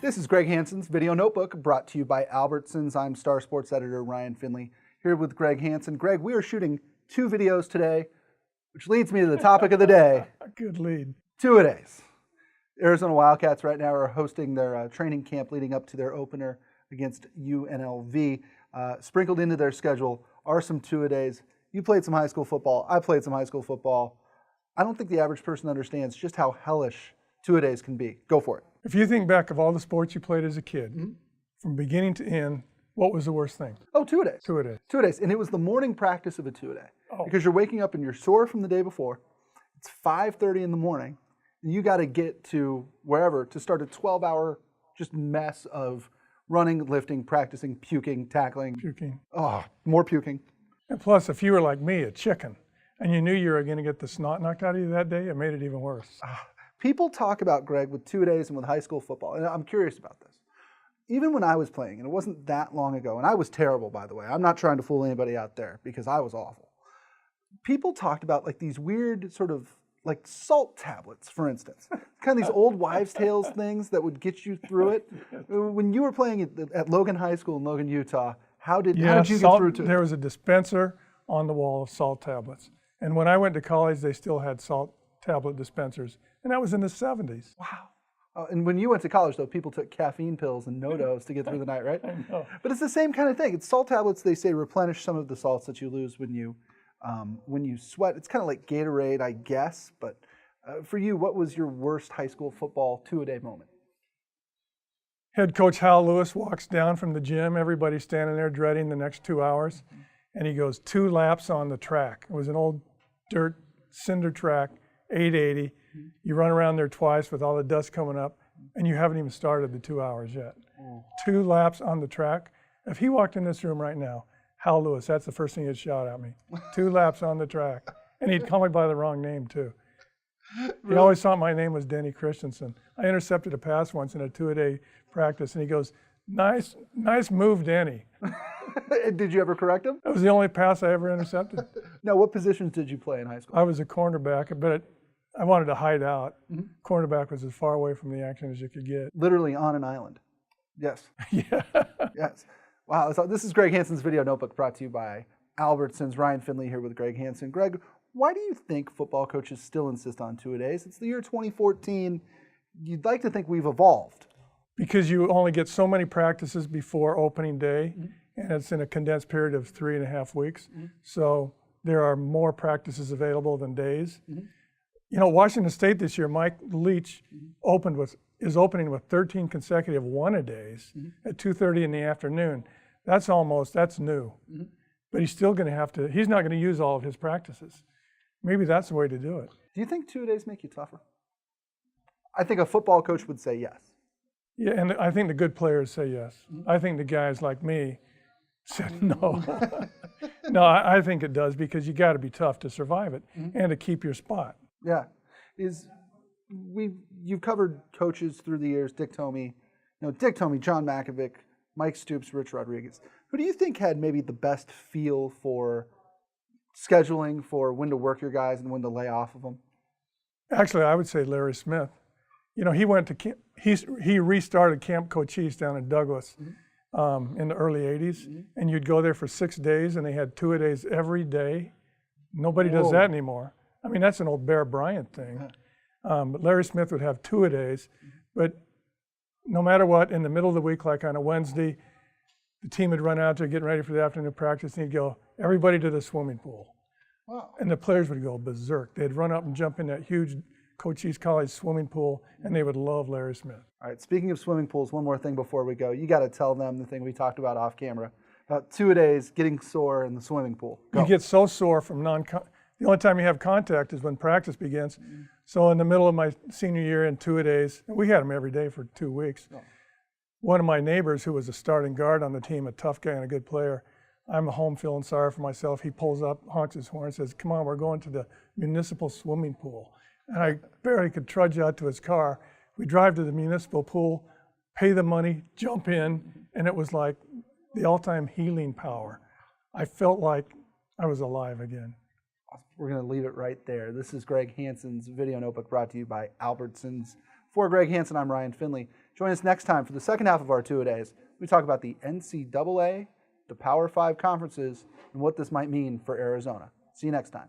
This is Greg Hansen's Video Notebook, brought to you by Albertsons. I'm Star Sports editor Ryan Finley, here with Greg Hansen. Greg, we are shooting 2 videos today, which leads me to the topic of the day. Good lead. Two-a-days. Arizona Wildcats right now are hosting their training camp leading up to their opener against UNLV. Sprinkled into their schedule are some two-a-days. You played some high school football. I played some high school football. I don't think the average person understands just how hellish two-a-days can be. Go for it. If you think back of all the sports you played as a kid, from beginning to end, what was the worst thing? Oh, two-a-days. Two-a-days. Two-a-days. And it was the morning practice of a two-a-day. Oh. Because you're waking up and you're sore from the day before. It's 5:30 in the morning. And you got to get to wherever to start a 12-hour just mess of running, lifting, practicing, puking, tackling. Puking. Oh, more puking. And plus, if you were like me, a chicken, and you knew you were going to get the snot knocked out of you that day, it made it even worse. People talk about, Greg, with two-a-days and with high school football, and I'm curious about this. Even when I was playing, and it wasn't that long ago, and I was terrible, by the way. I'm not trying to fool anybody out there because I was awful. People talked about like these weird sort of like salt tablets, for instance. Kind of these old wives' tales things that would get you through it. When you were playing at Logan High School in Logan, Utah, how did you get through to it? There was a dispenser on the wall of salt tablets. And when I went to college, they still had salt tablet dispensers. And that was in the 70s. Wow. And when you went to college, though, people took caffeine pills and NoDoz to get through the night, right? I know. But it's the same kind of thing. It's salt tablets, they say, replenish some of the salts that you lose when you sweat. It's kind of like Gatorade, I guess. But for you, what was your worst high school football two-a-day moment? Head coach Hal Lewis walks down from the gym. Everybody's standing there dreading the next 2 hours. And he goes 2 laps on the track. It was an old dirt cinder track, 880. You run around there twice with all the dust coming up, and you haven't even started the 2 hours yet. 2 laps on the track. If he walked in this room right now, Hal Lewis, that's the first thing he'd shout at me. 2 laps on the track. And he'd call me by the wrong name, too. He always thought my name was Denny Christensen. I intercepted a pass once in a two-a-day practice, and he goes, nice move, Denny. Did you ever correct him? That was the only pass I ever intercepted. Now, what positions did you play in high school? I was a cornerback, but I wanted to hide out. Cornerback was as far away from the action as you could get. Literally on an island. Yes. Yeah. Yes. Wow. So this is Greg Hansen's Video Notebook, brought to you by Albertsons. Ryan Finley here with Greg Hansen. Greg, why do you think football coaches still insist on two-a-days? It's the year 2014. You'd like to think we've evolved. Because you only get so many practices before opening day, and it's in a condensed period of 3.5 weeks. So there are more practices available than days. You know, Washington State this year, Mike Leach is opening with 13 consecutive one-a-days at 2:30 in the afternoon. That's new. But he's still going to have to, he's not going to use all of his practices. Maybe that's the way to do it. Do you think two-a-days make you tougher? I think a football coach would say yes. Yeah, and I think the good players say yes. I think the guys like me said no. No, I think it does, because you got to be tough to survive it and to keep your spot. Yeah. You've covered coaches through the years, Dick Tomey, John Mackovic, Mike Stoops, Rich Rodriguez. Who do you think had maybe the best feel for scheduling, for when to work your guys and when to lay off of them? Actually, I would say Larry Smith. You know, he went to camp, he restarted Camp Cochise down in Douglas in the early 80s, and you'd go there for 6 days, and they had two-a-days every day. Nobody does that anymore. I mean, that's an old Bear Bryant thing. But Larry Smith would have two-a-days, but no matter what, in the middle of the week, like on a Wednesday, the team would run out there getting ready for the afternoon practice, and he'd go, everybody to the swimming pool. Wow. And the players would go berserk. They'd run up and jump in that huge Cochise College swimming pool, and they would love Larry Smith. All right, speaking of swimming pools, one more thing before we go. You got to tell them the thing we talked about off camera, about two-a-days, getting sore in the swimming pool. Go. You get so sore from the only time you have contact is when practice begins. So in the middle of my senior year in two-a-days, we had them every day for 2 weeks. One of my neighbors, who was a starting guard on the team, a tough guy and a good player, I'm home feeling sorry for myself. He pulls up, honks his horn, and says, come on, we're going to the municipal swimming pool. And I barely could trudge out to his car. We drive to the municipal pool, pay the money, jump in, and it was like the all-time healing power. I felt like I was alive again. We're going to leave it right there. This is Greg Hansen's Video Notebook, brought to you by Albertsons. For Greg Hansen, I'm Ryan Finley. Join us next time for the second half of our two-a-days. We talk about the NCAA, the Power 5 conferences, and what this might mean for Arizona. See you next time.